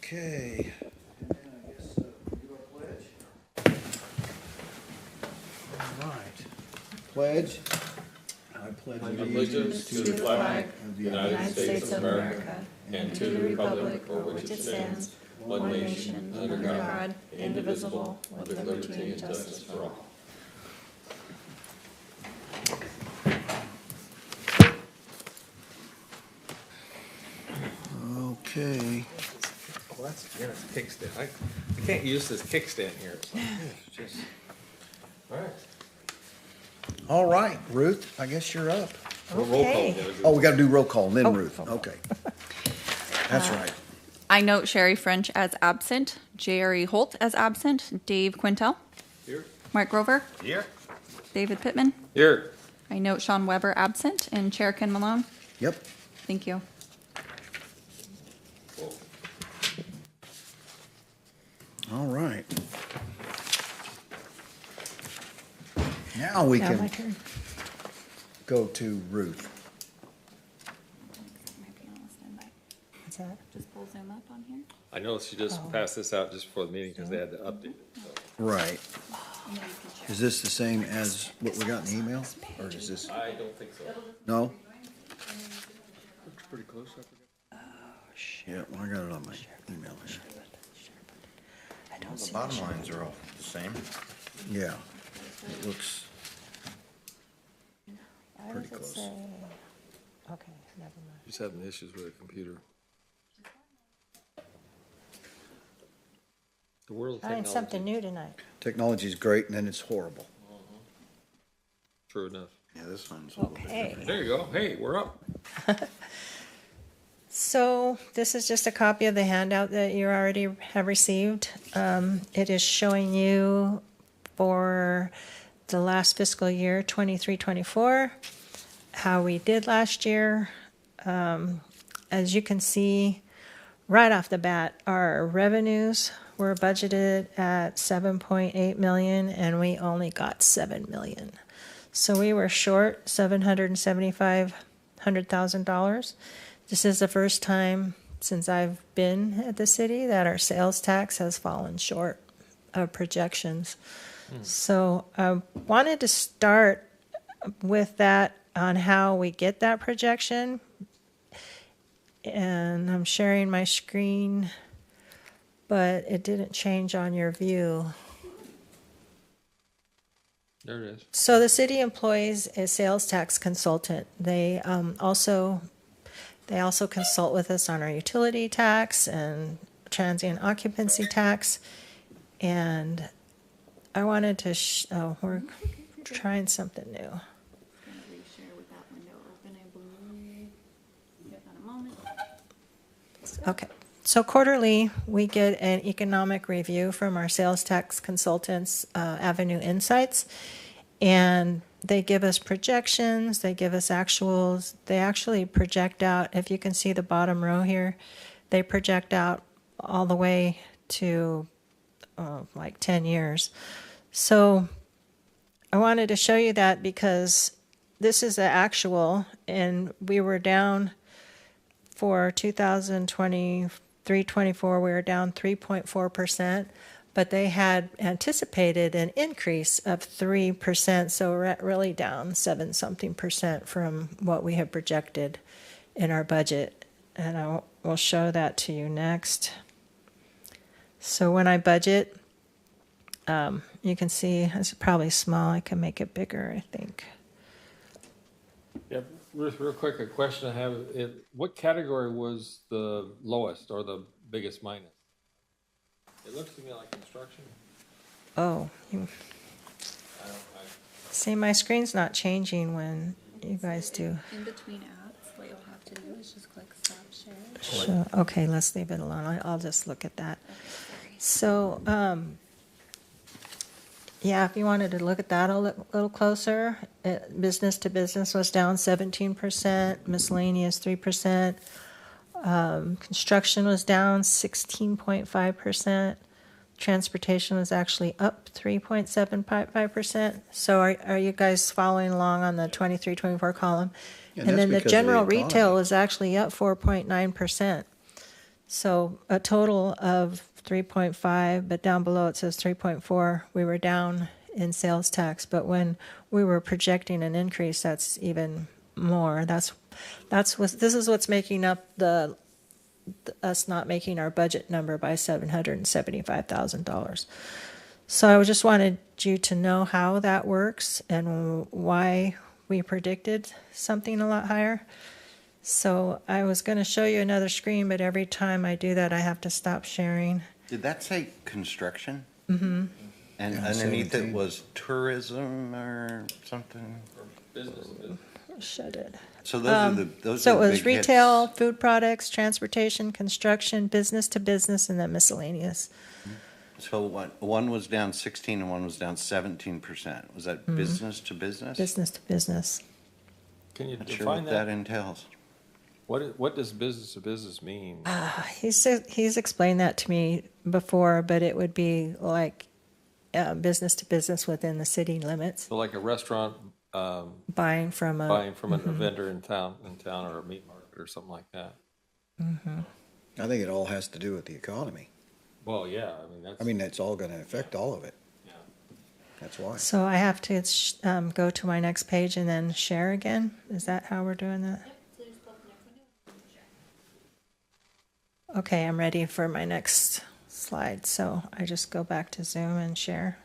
Okay. And I guess do our pledge. All right. Pledge. I pledge allegiance to the flag of the United States of America and to the republic for which it stands, one nation, under God, indivisible, with liberty and justice for all. Okay. Well, that's Jenna's kickstand. I can't use this kickstand here. So. Just... All right. All right, Ruth, I guess you're up. Okay. Oh, we got to do roll call, and then Ruth. Okay. That's right. I note Sherry French as absent, Jerry Holt as absent, Dave Quintel. Here. Mark Grover. Here. David Pittman. Here. I note Sean Weber absent and Chair Ken Malone. Yep. Thank you. All right. Now we Now my can turn. go to Ruth. What's that? Just pull Zoom up on here. I know she just passed this out just before the meeting because they had to update it. So. Right. Is this the same as what we got in the email? Or is this, I don't think so. no? Looks pretty close. Yeah, well, I got it on my email here. I don't The see bottom lines are all the same. Yeah. It looks Why pretty does it close. say? Okay, never mind. She's having issues with her computer. The world of Find technology. something new tonight. Technology's great, and then it's horrible. True enough. Yeah, this one's a little bit Okay. different. There you go. Hey, we're up. So this is just a copy of the handout that you already have received. It is showing you for the last fiscal year, 23-24, how we did last year. As you can see, right off the bat, our revenues were budgeted at 7.8 million, and we only got 7 million. So we were short $775,000. This is the first time since I've been at the city that our sales tax has fallen short of projections. So I wanted to start with that on how we get that projection. And I'm sharing my screen, but it didn't change on your view. There it is. So the city employs a sales tax consultant. They also consult with us on our utility tax and transient occupancy tax. And I wanted to, we're trying something new. I'm going to reshare with that window open, I believe. Give that a moment. Okay. So quarterly, we get an economic review from our sales tax consultants, Avenue Insights, and they give us projections, they give us actuals. They actually project out, if you can see the bottom row here, they project out all the way to like 10 years. So I wanted to show you that because this is the actual, and we were down for 2023-24, we were down 3.4%, but they had anticipated an increase of 3%, so we're really down 7-something% from what we have projected in our budget. And I will show that to you next. So when I budget, you can see it's probably small. I can make it bigger, I think. Yeah, Ruth, real quick, a question I have. What category was the lowest or the biggest minus? It looks to me like construction. Oh, see, my screen's not changing when you guys do. In between apps, what you'll have to do is just click stop share. So, okay, let's leave it alone. I'll just look at that. So, yeah, if you wanted to look at that a little closer, business to business was down 17%, miscellaneous 3%, construction was down 16.5%, transportation was actually up 3.755%. So are you guys following along on the 23-24 column? Yeah, And that's then the because of the general economy. retail was actually up 4.9%. So a total of 3.5, but down below it says 3.4. We were down in sales tax, but when we were projecting an increase, that's even more. This is what's making up us not making our budget number by $775,000. So I just wanted you to know how that works and why we predicted something a lot higher. So I was going to show you another screen, but every time I do that, I have to stop sharing. Did that say construction? Mm-hmm. And underneath it 17. was tourism or something? Business. Shut it. So those are the So it was big retail, hits. food products, transportation, construction, business to business, and then miscellaneous. So one was down 16 and one was down 17%. Was that business to business? Business to business. Can you Not sure define what that that? entails. What does business to business mean? He's explained that to me before, but it would be like business to business within the city limits, So like a restaurant buying from a. buying from a vendor in town or a meat market or something like that. I think it all has to do with the economy. Well, yeah, I mean, That's all gonna affect all of it. yeah. That's why. So I have to go to my next page and then share again? Is that how we're doing that? Okay, I'm ready for my next slide. So I just go back to Zoom and share.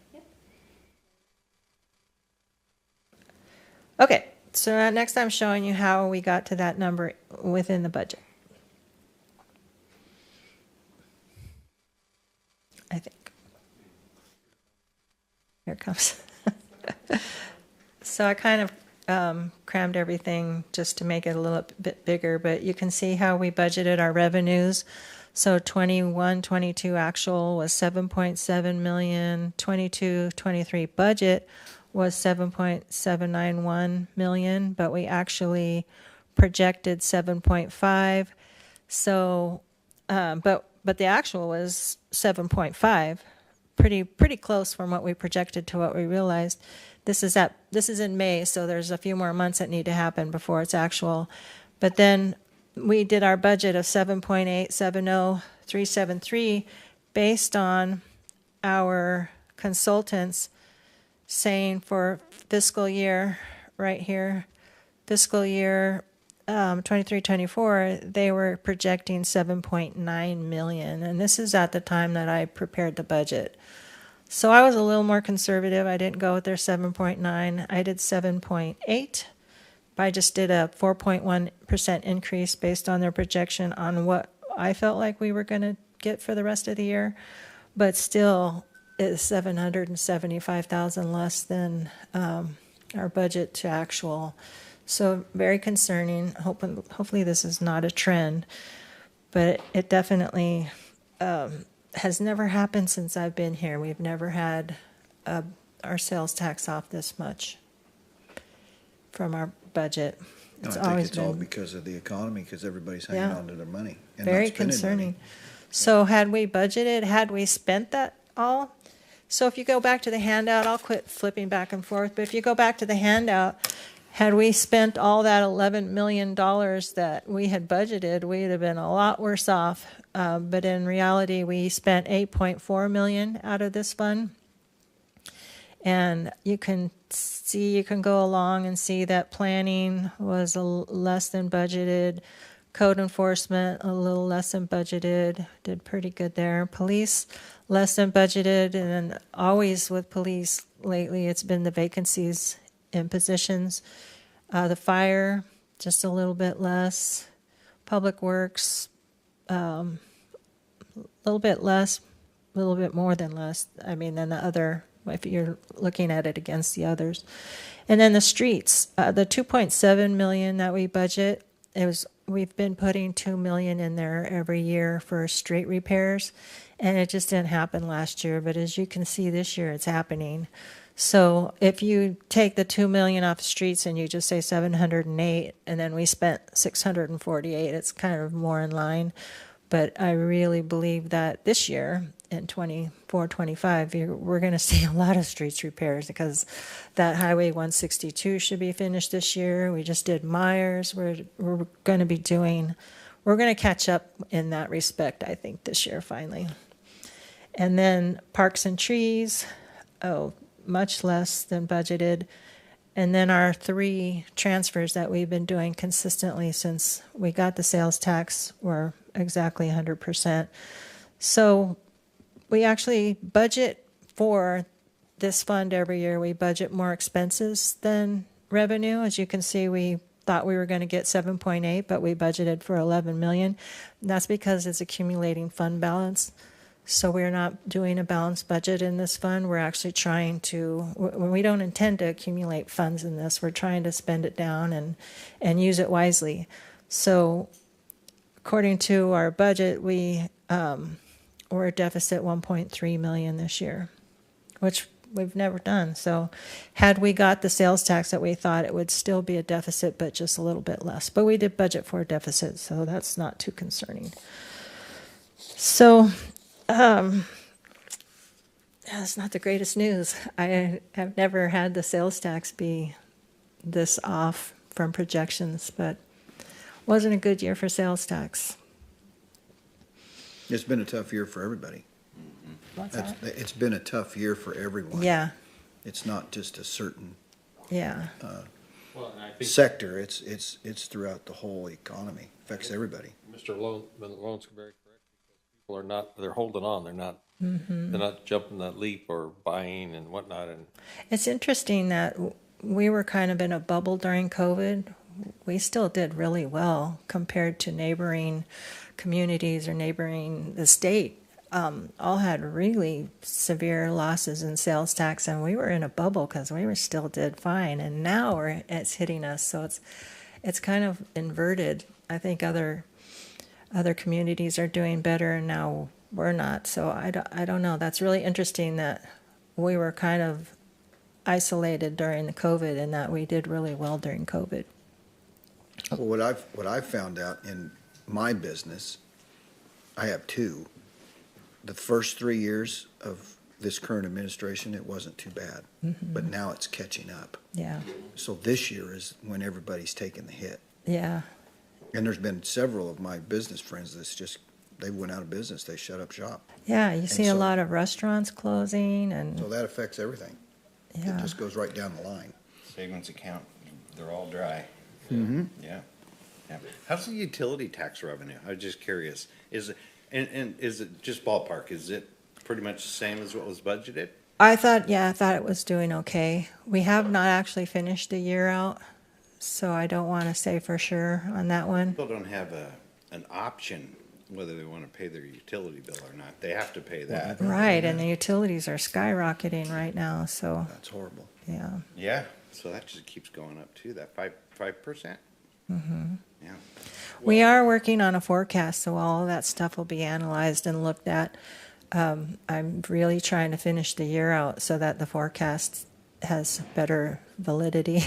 Okay, so next I'm showing you how we got to that number within the budget. I think. Here it comes. So I kind of crammed everything just to make it a little bit bigger, but you can see how we budgeted our revenues. So 21-22 actual was 7.7 million, 22-23 budget was 7.791 million, but we actually projected 7.5. So, but the actual was 7.5, pretty close from what we projected to what we realized. This is in May, so there's a few more months that need to happen before it's actual. But then we did our budget of 7.870373 based on our consultants saying for fiscal year right here, fiscal year 23-24, they were projecting 7.9 million, and this is at the time that I prepared the budget. So I was a little more conservative. I didn't go with their 7.9. I did 7.8. I just did a 4.1% increase based on their projection on what I felt like we were going to get for the rest of the year, but still is 775,000 less than our budget to actual. So very concerning. Hopefully this is not a trend, but it definitely has never happened since I've been here. We've never had our sales tax off this much from our budget. No, It's I think always it's all been because of the economy, because everybody's hanging Yeah. on to their money and very not spending concerning. money. So had we budgeted, had we spent that all? So if you go back to the handout, I'll quit flipping back and forth, but if you go back to the handout, had we spent all that $11 million that we had budgeted, we'd have been a lot worse off. But in reality, we spent $8.4 million out of this fund. And you can go along and see that planning was less than budgeted. Code enforcement, a little less than budgeted, did pretty good there. Police, less than budgeted. And then always with police lately, it's been the vacancies in positions. The fire, just a little bit less. Public Works, a little bit less, a little bit more than less. I mean, than the other, if you're looking at it against the others. And then the streets, the 2.7 million that we budget, we've been putting 2 million in there every year for street repairs, and it just didn't happen last year. But as you can see this year, it's happening. So if you take the 2 million off the streets and you just say 708, and then we spent 648, it's kind of more in line. But I really believe that this year, in 24-25, we're going to see a lot of streets repairs, because that Highway 162 should be finished this year. We just did Myers. We're we're going to catch up in that respect, I think, this year finally. And then parks and trees, much less than budgeted. And then our 3 transfers that we've been doing consistently since we got the sales tax were exactly 100%. So we actually budget for this fund every year. We budget more expenses than revenue. As you can see, we thought we were going to get 7.8, but we budgeted for 11 million. And that's because it's accumulating fund balance. So we're not doing a balanced budget in this fund. We're actually trying to, we don't intend to accumulate funds in this. We're trying to spend it down and use it wisely. So according to our budget, we're a deficit 1.3 million this year, which we've never done. So had we got the sales tax that we thought, it would still be a deficit, but just a little bit less. But we did budget for a deficit, so that's not too concerning. So that's not the greatest news. I have never had the sales tax be this off from projections, but wasn't a good year for sales tax. It's been a tough year for everybody. What's that? It's been a tough year for everyone. Yeah, It's not just a certain yeah. Well, and I think sector. It's throughout the whole economy. Affects everybody. Mr. Malone's very correct, because people are not, they're holding on. They're not, Mm-hmm. they're not jumping that leap or buying and whatnot. And It's interesting that we were kind of in a bubble during COVID. We still did really well compared to neighboring communities or neighboring the state. All had really severe losses in sales tax, and we were in a bubble because we were still did fine. And now it's hitting us, so it's kind of inverted. I think other communities are doing better, and now we're not. So I don't know. That's really interesting that we were kind of isolated during the COVID, and that we did really well during COVID. Well, what I've found out in my business, I have 2. The first 3 years of this current administration, it wasn't too bad, but now it's catching up. Yeah, So this year is when everybody's taking the hit. yeah, And there's been several of my business friends that's just, they went out of business. They shut up shop. yeah. You see a so- lot of restaurants closing, and So that affects everything. It yeah. just goes right down the line. Savings account, they're all dry. Mm-hmm. Yeah. Yeah. How's the utility tax revenue? I was just curious. Is it, and is it just ballpark? Is it pretty much the same as what was budgeted? I thought it was doing okay. We have not actually finished the year out, so I don't want to say for sure on that one. People don't have an option whether they want to pay their utility bill or not. They have to pay that. Right, and the utilities are skyrocketing right now, so That's horrible. yeah. Yeah, so that just keeps going up too, that 5%. Mm-hmm. Yeah. We are working on a forecast, so all of that stuff will be analyzed and looked at. I'm really trying to finish the year out so that the forecast has better validity.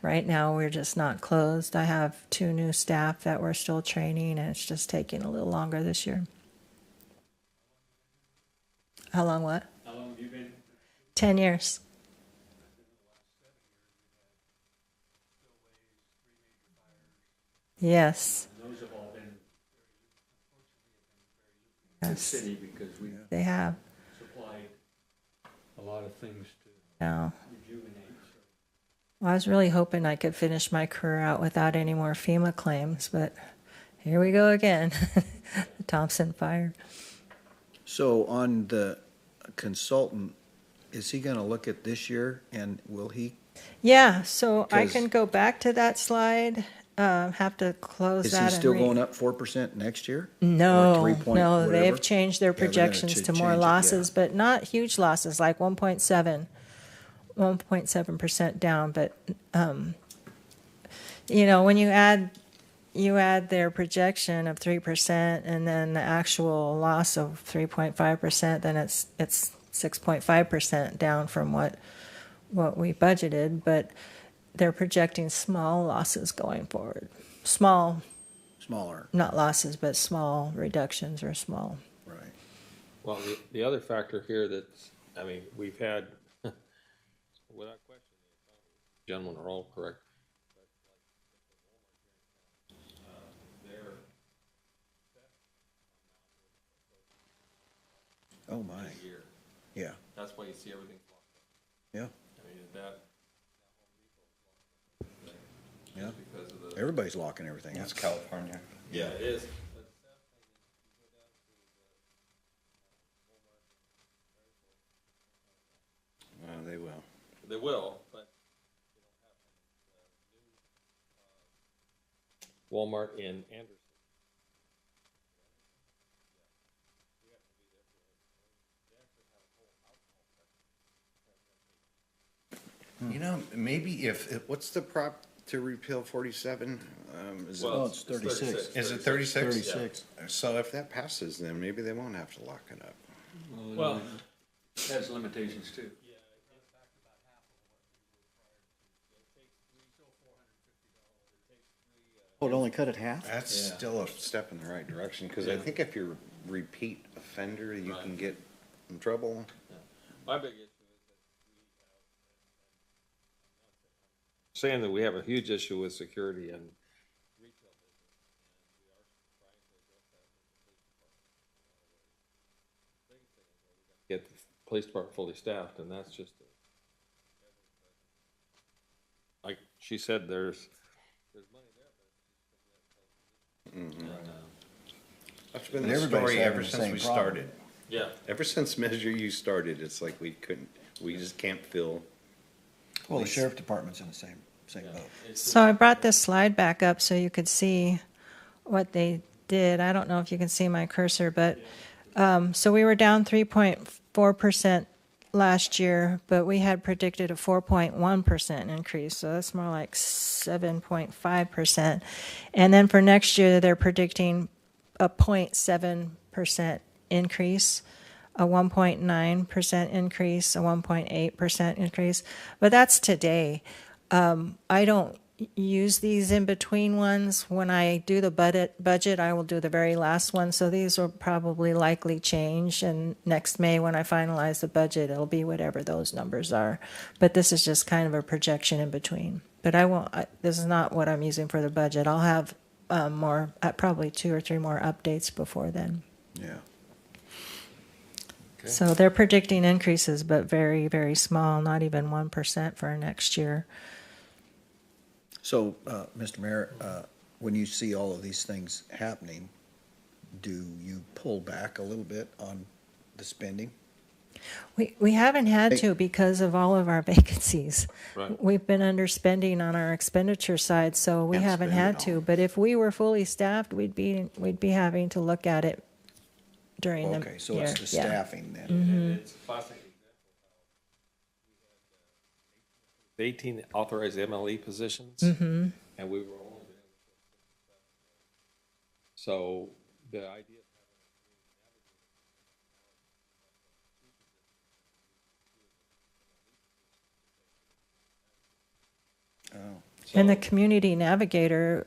Right now, we're just not closed. I have 2 new staff that we're still training, and it's just taking a little longer this year. How long what? how long have you been? 10 years. Yes. Those have all been, Yes, city, because we they have. supplied a lot of things to No. rejuvenate. Well, I was really hoping I could finish my career out without any more FEMA claims, but here we go again. The Thompson fire. So on the consultant, is he gonna look at this year and will he, Yeah, so I Because- can go back to that slide. Have to close is that. he and still going up 4% next year? Or No, 3 point no, whatever? they've changed their Yeah, they're gonna projections to more change it, losses, yeah. but not huge losses, like 1.7% down. But when you add their projection of 3% and then the actual loss of 3.5%, then it's 6.5% down from what we budgeted. But they're projecting small losses going forward. Small, Smaller, not losses, but small reductions or small. right. Well, the other factor here that's, I mean, we've had, without question, the gentlemen are all correct. But like, their Oh, my. a year. Yeah, That's why you see everything locked up. yeah, I mean, that. yeah. Just because of the. Everybody's locking everything up. That's California. Yeah, it is. But the sad thing is, if you go down to the Walmart, They will. they will, but they don't have the new Walmart in Anderson. You know, maybe what's the prop to repeal 47? Is Well, Oh, it's 36. it 36? 36. So if that passes, then maybe they won't have to lock it up. Well, Has limitations too. Oh, it only cut it half? That's still a step in the right direction, because I think if you're a repeat offender, you can get in trouble. my big issue is that saying that we have a huge issue with security and retail business, and we are trying to address that with the police department. The biggest thing is that we got to get the police department fully staffed, and that's just like she said, there's money there, but it's just That's been And the everybody's story having ever the since same we problem. started. yeah. Ever since Measure U started, it's like we just can't fill. Well, the sheriff department's in the same boat. So I brought this slide back up so you could see what they did. I don't know if you can see my cursor, but so we were down 3.4% last year, but we had predicted a 4.1% increase. So that's more like 7.5%. And then for next year, they're predicting a 0.7% increase, a 1.9% increase, a 1.8% increase. But that's today. I don't use these in between ones. When I do the budget, I will do the very last one. So these will probably likely change. And next May, when I finalize the budget, it'll be whatever those numbers are. But this is just kind of a projection in between. But this is not what I'm using for the budget. I'll have more, probably 2 or 3 more updates before then. Yeah. So they're predicting increases, but very, very small, not even 1% for next year. So, Mr. Mayor, when you see all of these things happening, do you pull back a little bit on the spending? We haven't had to because of all of our vacancies. Right. We've been underspending on our expenditure side, so we Can't haven't spend had it to. all. But if we were fully staffed, we'd be having to look at it during the year. Okay, so it's the Yeah. staffing then. And it's a classic example of how we had 18 authorized MLE positions, and we were only been able to fill 67. So the idea of having a community navigator Oh, And the community navigator,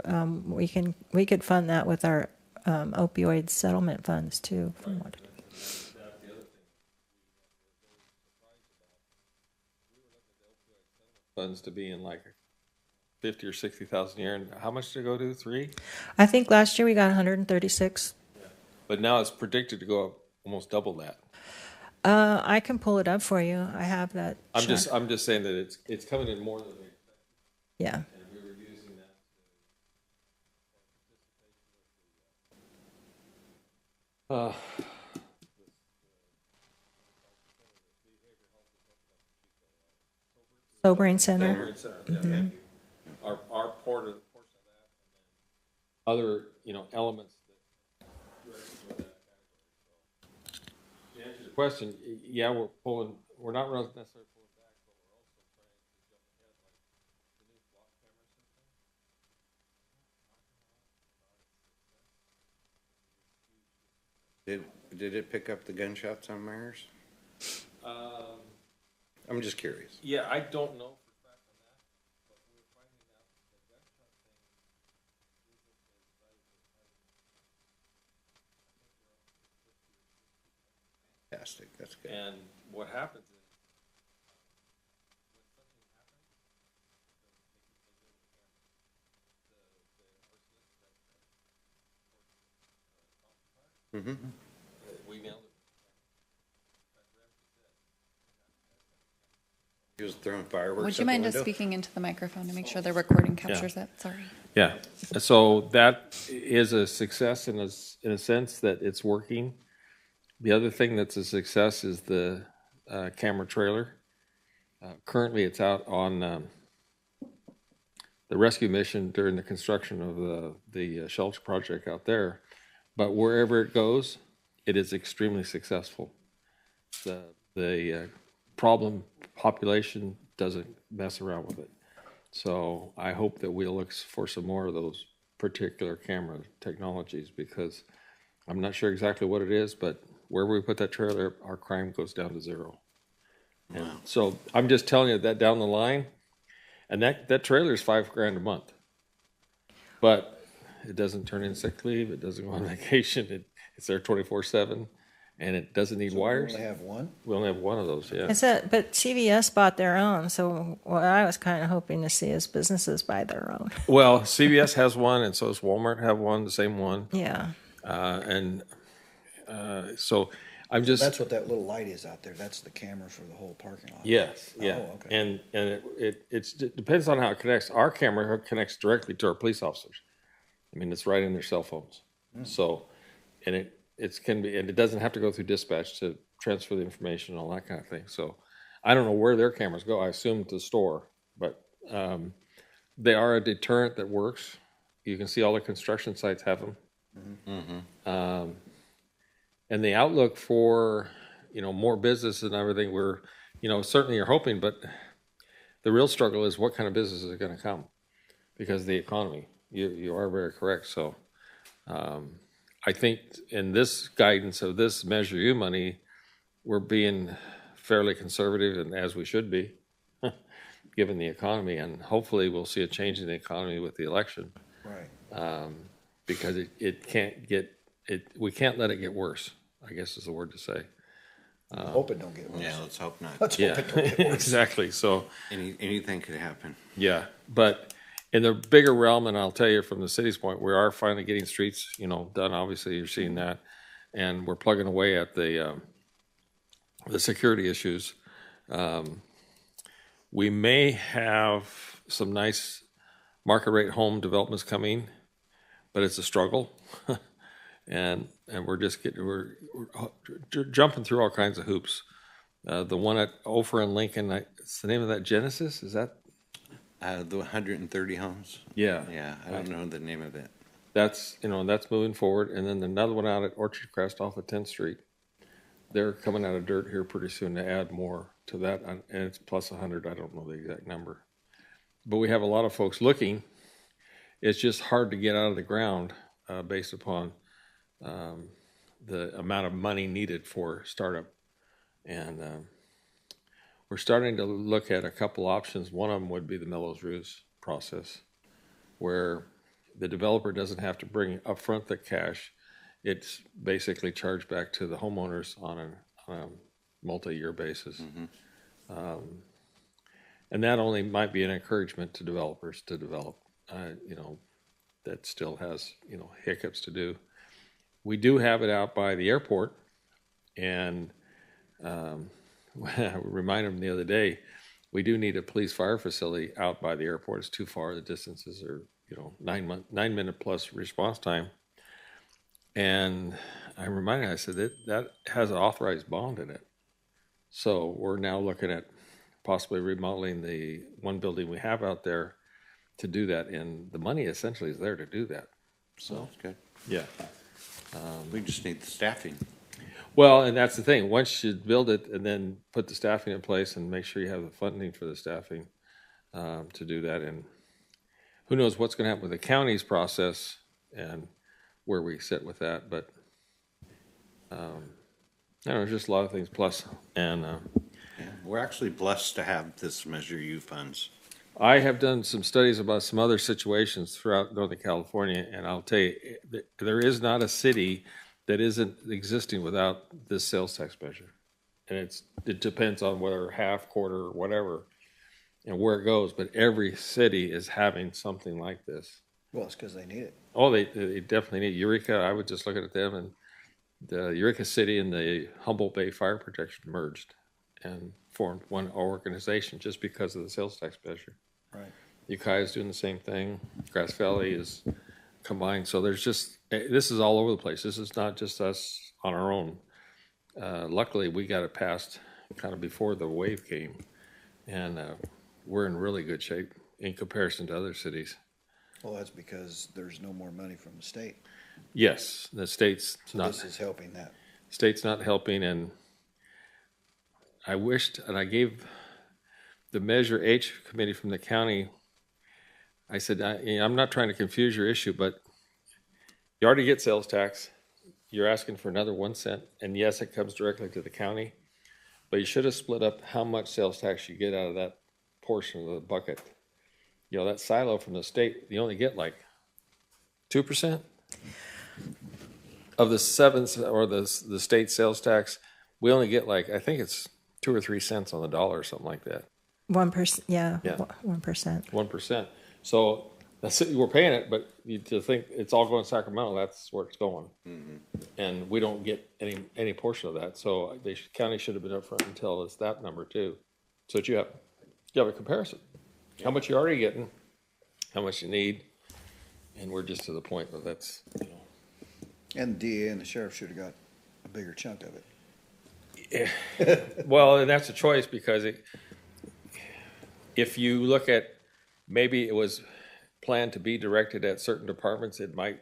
we could fund that with our opioid settlement funds too. From what, that's the other thing we were very surprised about. We were looking at the opioid settlement funds to be in like 50 or 60,000 a year, and how much to go to? 3? I think last year we got 136. But now it's predicted to go up almost double that. I can pull it up for you. I have that. I'm chart. just saying that it's coming in more than we expected, Yeah. and we were using that Sobering Center. Our portion of that, and then other, elements that with that category. So, to answer your question, yeah, we're not really necessarily pulling back, but we're also trying to jump ahead, like the new block camera system. Did it pick up the gunshots on Myers? I'm just curious. Yeah, I don't know for a fact on that, but we're finding out that the gunshot thing isn't as valuable as Fantastic. That's good. And what happens is, when something happens, Mm-hmm. we nailed it. He was throwing fireworks. Would you out the mind just window? speaking into the microphone to make sure the recording captures it? Sorry. Yeah, so that is a success in a sense that it's working. The other thing that's a success is the camera trailer. Currently, it's out on the rescue mission during the construction of the shelter project out there. But wherever it goes, it is extremely successful. The problem population doesn't mess around with it. So I hope that we'll look for some more of those particular camera technologies, because I'm not sure exactly what it is, but wherever we put that trailer, our crime goes down to zero. And so I'm just telling you that down the line, and that trailer is $5,000 a month, but it doesn't turn in sick leave. It doesn't go on vacation. It's there 24/7, and it doesn't need wires. We only have one? We only have one of those. Yeah. But CVS bought their own, so what I was kind of hoping to see is businesses buy their own. Well, CVS has one, and so does Walmart have one, the same one. Yeah. So I'm just. That's what that little light is out there. That's the camera for the whole parking lot. Yes, yeah. Oh, okay. And it depends on how it connects. Our camera connects directly to our police officers. I mean, it's right in their cell phones. So, and it can be, and it doesn't have to go through dispatch to transfer the information and all that kind of thing. So I don't know where their cameras go. I assume to the store, but they are a deterrent that works. You can see all the construction sites have them. And the outlook for, more business and everything, we're, certainly you're hoping, but the real struggle is what kind of businesses are going to come because of the economy. You are very correct. So I think in this guidance of this Measure U money, we're being fairly conservative, and as we should be, given the economy. And hopefully we'll see a change in the economy with the election. Right. Because it can't get, we can't let it get worse, I guess is the word to say. Hope it don't get worse. Yeah, let's hope not. Let's Yeah, hope it don't get worse. exactly. So, Anything could happen. yeah, but in the bigger realm, and I'll tell you from the city's point, we are finally getting streets, done. Obviously, you're seeing that, and we're plugging away at the security issues. We may have some nice market rate home developments coming, but it's a struggle, and we're just we're jumping through all kinds of hoops. The one at Ophir and Lincoln, it's the name of that Genesis. Is that? The 130 homes. Yeah. Yeah, I don't know the name of it. That's that's moving forward, and then another one out at Orchard Crest off of 10th Street. They're coming out of dirt here pretty soon to add more to that, and it's plus 100. I don't know the exact number, but we have a lot of folks looking. It's just hard to get out of the ground based upon the amount of money needed for startup, and we're starting to look at a couple options. One of them would be the Mellows Ruse process, where the developer doesn't have to bring upfront the cash. It's basically charged back to the homeowners on a multi-year basis. And that only might be an encouragement to developers to develop. That still has, hiccups to do. We do have it out by the airport, and I reminded them the other day, we do need a police fire facility out by the airport. It's too far. The distances are, 9 minute plus response time. And I reminded, I said that has an authorized bond in it. So we're now looking at possibly remodeling the one building we have out there to do that. And the money essentially is there to do that. So That's good. yeah. We just need the staffing. Well, and that's the thing. Once you build it and then put the staffing in place and make sure you have the funding for the staffing to do that. And who knows what's going to happen with the county's process and where we sit with that. But I don't know, just a lot of things plus. And Yeah, we're actually blessed to have this Measure U funds. I have done some studies about some other situations throughout Northern California, and I'll tell you, there is not a city that isn't existing without this sales tax measure. And it depends on whether half, quarter, or whatever, and where it goes, but every city is having something like this. Well, it's because they need it. Oh, they definitely need Eureka. I was just looking at them, and the Eureka City and the Humboldt Bay Fire Protection merged, and formed one organization just because of the sales tax measure. Right. Ukiah is doing the same thing. Grass Valley is combined. So there's just, this is all over the place. This is not just us on our own. Luckily, we got it passed kind of before the wave came, and we're in really good shape in comparison to other cities. Well, that's because there's no more money from the state. Yes, the state's So not. this is helping that. State's not helping, and I wished, and I gave the Measure H committee from the county, I said, I'm not trying to confuse your issue, but you already get sales tax. You're asking for another 1 cent, and yes, it comes directly to the county, but you should have split up how much sales tax you get out of that portion of the bucket. You know, that silo from the state, you only get like 2%? Of the 7 or the state sales tax, we only get like, I think it's 2 or 3 cents on the dollar or something like that. 1%, yeah, Yeah. 1%. 1%. So that's it, we're paying it, but you to think it's all going to Sacramento, that's where it's going. And we don't get any portion of that. So the county should have been upfront and tell us that number too. So that you have a comparison. How much you're already getting, how much you need, and we're just to the point where that's, you know. And the DA and the sheriff should have got a bigger chunk of it. Well, and that's a choice because if you look at, maybe it was planned to be directed at certain departments, it might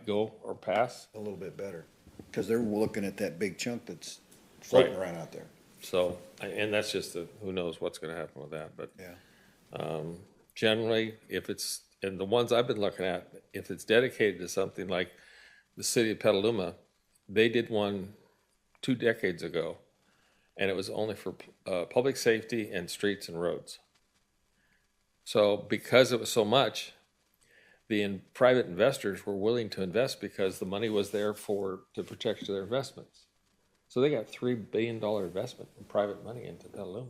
go or pass. A little bit better, because they're looking at that big chunk that's floating Right. around out there. So, and that's just who knows what's going to happen with that. But Yeah. generally, if it's, and the ones I've been looking at, if it's dedicated to something like the city of Petaluma, they did one 2 decades ago, and it was only for public safety and streets and roads. So because it was so much, the private investors were willing to invest because the money was there to protect their investments. So they got $3 billion investment in private money into Petaluma.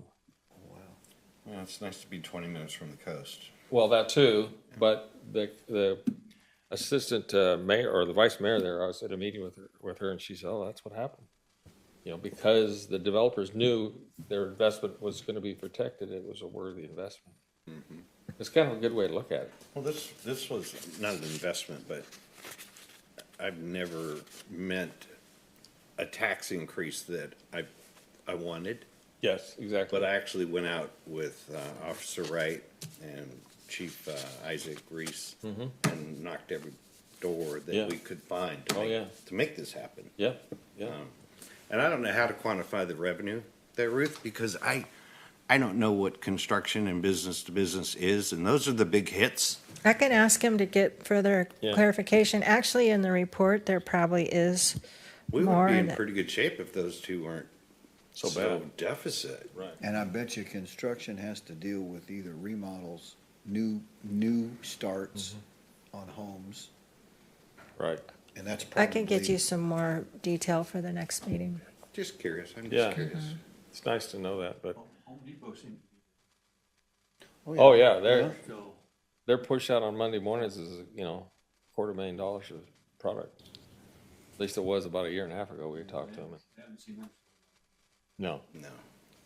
Well, it's nice to be 20 minutes from the coast. Well, that too, but the assistant mayor or the vice mayor there, I was at a meeting with her, and she said, "Oh, that's what happened." You know, because the developers knew their investment was going to be protected, it was a worthy investment. Mm-hmm. It's kind of a good way to look at it. Well, this was not an investment, but I've never meant a tax increase that I wanted. Yes, exactly. But I actually went out with Officer Wright and Chief Isaac Reese and knocked every door that we could find to make this happen. Yeah, yeah. And I don't know how to quantify the revenue there, Ruth, because I don't know what construction and business to business is, and those are the big hits. I can ask him to get further clarification. Actually, in the report, there probably is We more. would be in pretty good shape if those two weren't So so bad. deficit. Right. And I bet you construction has to deal with either remodels, new starts on homes, Right. and that's probably. I can get you some more detail for the next meeting. Just curious. I'm Yeah. just curious. It's nice to know that, but Home Depot seemed oh yeah, to be so. their push out on Monday mornings is, you know, $250,000 of product. At least it was about a year and a half ago we talked to them. Haven't seen much. No. No.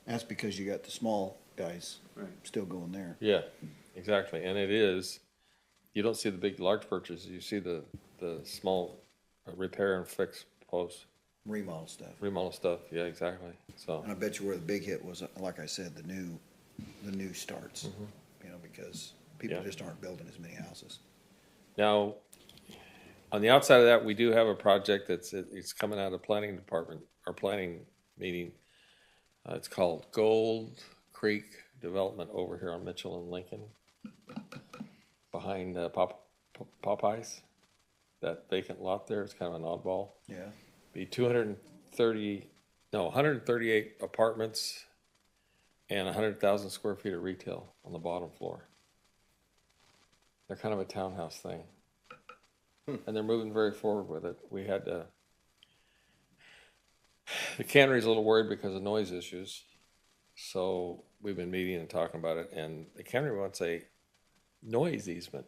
That's because you got the small guys Right. still going there. Yeah, exactly. And it is, you don't see the big, large purchases. You see the small repair and fix posts, Remodel stuff. remodel stuff. Yeah, exactly. So, And I bet you where the big hit was, like I said, the new starts, you know, because people Yeah. just aren't building as many houses. now, on the outside of that, we do have a project it's coming out of planning department, our planning meeting. It's called Gold Creek Development over here on Mitchell and Lincoln, behind Popeyes. That vacant lot there, it's kind of an oddball. Yeah. Be 138 apartments and 100,000 square feet of retail on the bottom floor. They're kind of a townhouse thing. And they're moving very forward with it. We had the cannery's a little worried because of noise issues. So we've been meeting and talking about it, and the cannery wants a noise easement.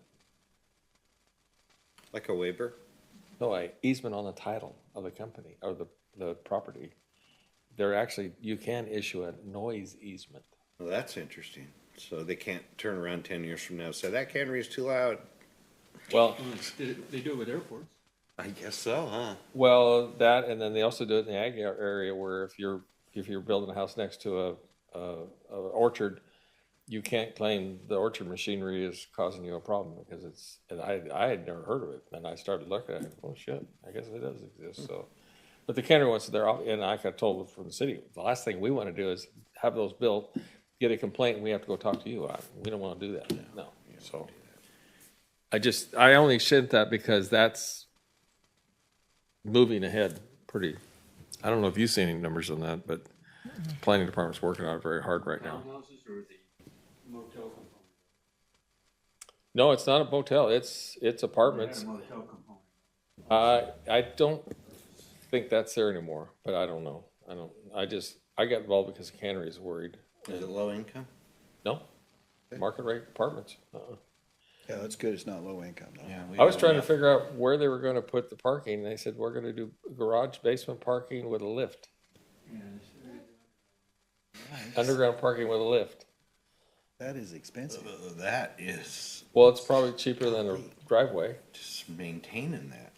Like a waiver? No, a easement on the title of the company or the property. they're actually, you can issue a noise easement. Well, that's interesting. So they can't turn around 10 years from now and say, that cannery is too loud. Well, They do it with airports. I guess so, huh? well, that, and then they also do it in the ag area where if you're building a house next to a orchard, you can't claim the orchard machinery is causing you a problem because it's, and I had never heard of it. And I started looking at it, oh shit, I guess it does exist, so. But the cannery ones, and I got told from the city, the last thing we want to do is have those built, get a complaint, and we have to go talk to you. We don't want to do that, no, so. I only said that because that's moving ahead pretty, I don't know if you've seen any numbers on that, but planning department's working on it very hard right now. Townhouses or the motel component? No, it's not a motel, it's apartments. Motel component. I don't think that's there anymore, but I don't know. I got involved because the cannery is worried. Is it low income? No, market rate apartments. Yeah, that's good. It's not low income though. Yeah. I was trying to figure out where they were going to put the parking. And they said, we're going to do garage basement parking with a lift. Underground parking with a lift. That is expensive. That is Well, it's probably cheaper than a driveway. just maintaining that.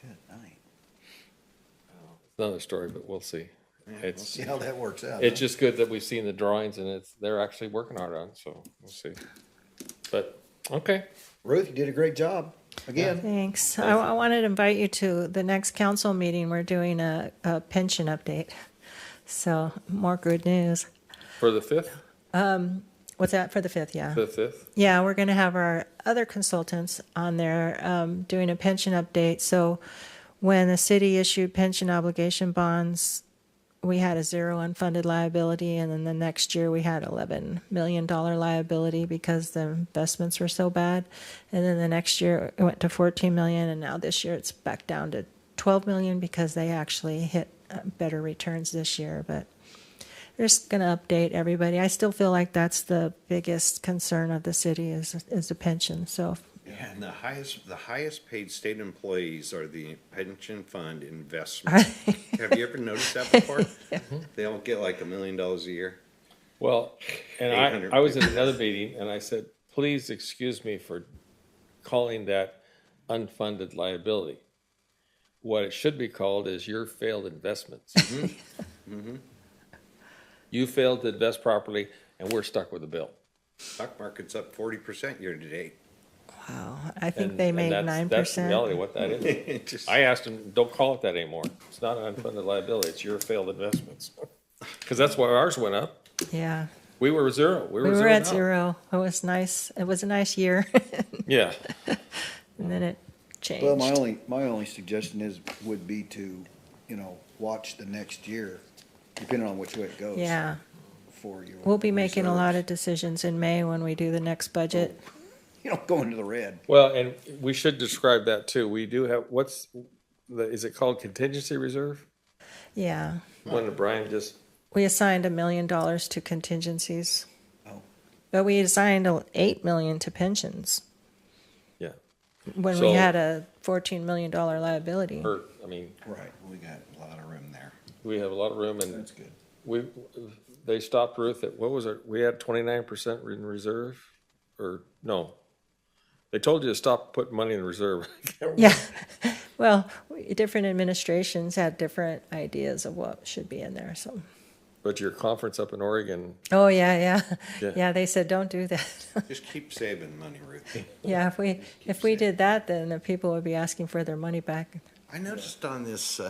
Good night. It's another story, but we'll see. It's See how that works out. it's just good that we've seen the drawings and they're actually working hard on it, so we'll see. But okay. Ruth, you did a great job again. Thanks. I wanted to invite you to the next council meeting. We're doing a pension update. So more good news. For the 5th? What's that for the 5th? Yeah. For the 5th? Yeah, we're going to have our other consultants on there doing a pension update. So when the city issued pension obligation bonds, we had a 0 unfunded liability, and then the next year we had $11 million liability because the investments were so bad. And then the next year it went to 14 million, and now this year it's back down to 12 million because they actually hit better returns this year. But they're just going to update everybody. I still feel like that's the biggest concern of the city is the pension. So Yeah, and the highest paid state employees are the pension fund investment. Have you ever noticed that before? They all get like $1 million a year. Well, and I was in another meeting and I said, please excuse me for calling that unfunded liability. What it should be called is your failed investments. You failed to invest properly and we're stuck with the bill. Stock market's up 40% year to date. wow, I think they made that's, 9%. That's the reality of what that is. I asked them, don't call it that anymore. It's not an unfunded liability, it's your failed investments. Because that's why ours went up. Yeah. We were 0. We were at 0. It was nice. It was a nice year. Yeah. And then it changed. Well, my only suggestion would be to, watch the next year, depending on which way it goes. Yeah. For your We'll be making a lot reserves. of decisions in May when we do the next budget. You don't go into the red. Well, and we should describe that too. We do have, is it called contingency reserve? Yeah. One that Brian just, We assigned $1 million to contingencies. Oh. But we assigned $8 million to pensions yeah, when So- we had a $14 million liability. I mean, Right. We got a lot of room there. we have a lot of room and That's good. they stopped Ruth at, what was it? We had 29% in reserve or no? They told you to stop putting money in reserve. Yeah. Well, different administrations had different ideas of what should be in there. So. But your conference up in Oregon, Oh yeah. Yeah. Yeah, they said don't do that. Just keep saving money, Ruth. Yeah, if we did that, then the people would be asking for their money back. I noticed on this,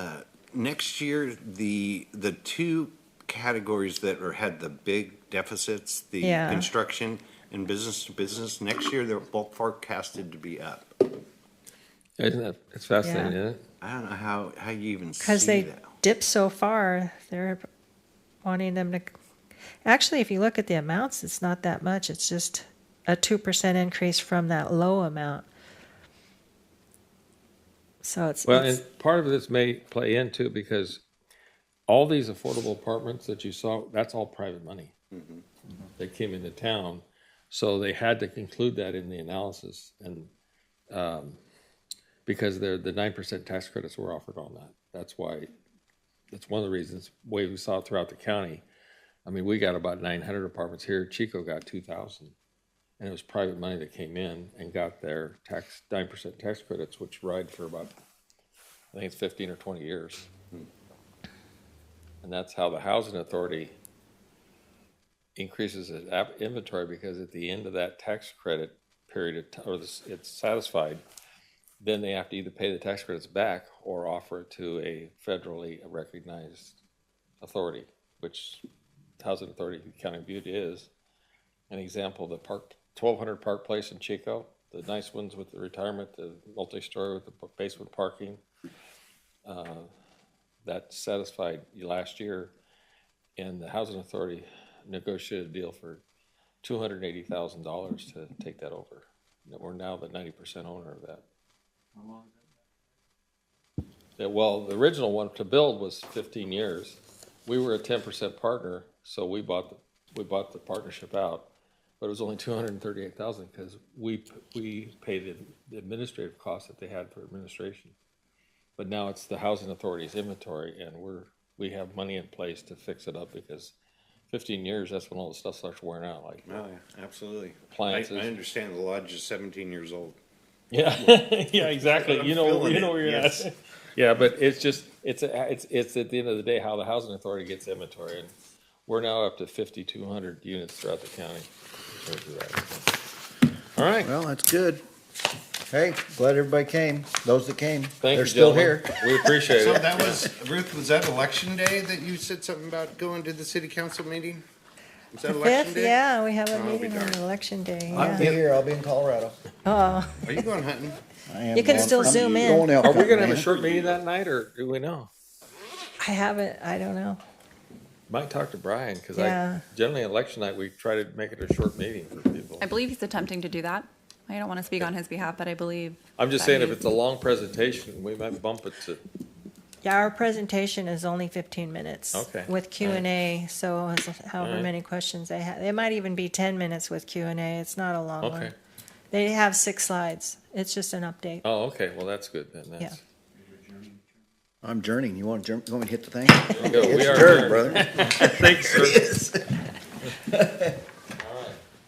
next year, the two categories that had the big deficits, the Yeah. construction and business to business, next year, they're both forecasted to be up. isn't that, it's fascinating, Yeah. isn't it? I don't know how you even Because see they that. dipped so far, they're wanting them to. Actually, if you look at the amounts, it's not that much. It's just a 2% increase from that low amount. So it's Well, and part of this may play into because all these affordable apartments that you saw, that's all private money. They came into town, so they had to conclude that in the analysis, and because the 9% tax credits were offered on that. That's why that's one of the reasons, way we saw it throughout the county. I mean, we got about 900 apartments here. Chico got 2,000. And it was private money that came in and got their 9% tax credits, which ride for about, I think it's 15 or 20 years. And that's how the housing authority increases its inventory, because at the end of that tax credit period it's satisfied, then they have to either pay the tax credits back or offer it to a federally recognized authority, which Housing Authority of County Butte is. An example, the 1200 Park Place in Chico, the nice ones with the retirement, the multi-story with the basement parking, that satisfied last year, and the Housing Authority negotiated a deal for $280,000 to take that over. We're now the 90% owner of that. How long is Yeah, well, the original one to build was 15 years. We were a 10% partner, so we bought the partnership out, but it was only $238,000 because we paid the administrative costs that they had for administration. But now it's the Housing Authority's inventory, and we have money in place to fix it up, because 15 years, that's when all the stuff starts wearing out. Like, Oh, yeah, absolutely. appliances. I understand the lodge is 17 years old. Yeah, yeah, exactly. You know where you're Yes. at. Yeah, but it's just it's at the end of the day how the Housing Authority gets inventory, and we're now up to 5,200 units throughout the county in terms of that. All right. Well, that's good. Hey, glad everybody came. Those that came, Thank they're you, still gentlemen. here. We appreciate So it. that was, Ruth, was that election day that you said something about going to the city council meeting? Was that The election 5th, day? yeah, we have a Oh, I'll be meeting on darned. election day, I'll be yeah. here. I'll be in Colorado. Oh, Are you going hunting? I am You can going- still I'm zoom in. going elk Are we hunting, going to have a man. short meeting that night, or do we know? I haven't, I don't know. Might talk to Brian, because Yeah. generally election night we try to make it a short meeting for people. I believe he's attempting to do that. I don't want to speak on his behalf, but I believe. I'm just that saying, if he- it's a long presentation, we might bump it to. Yeah, our presentation is only 15 minutes. Okay. With Q&A, so it's however Alright. many questions they have. It might even be 10 minutes with Q&A. It's not a long Okay. one. They have 6 slides. It's just an update. Oh, okay. Well, that's good then. Yeah. That's, I'm journeying. You want me to hit the thing? Go. We It's are adjourned, adjourned. brother. Thanks, sir.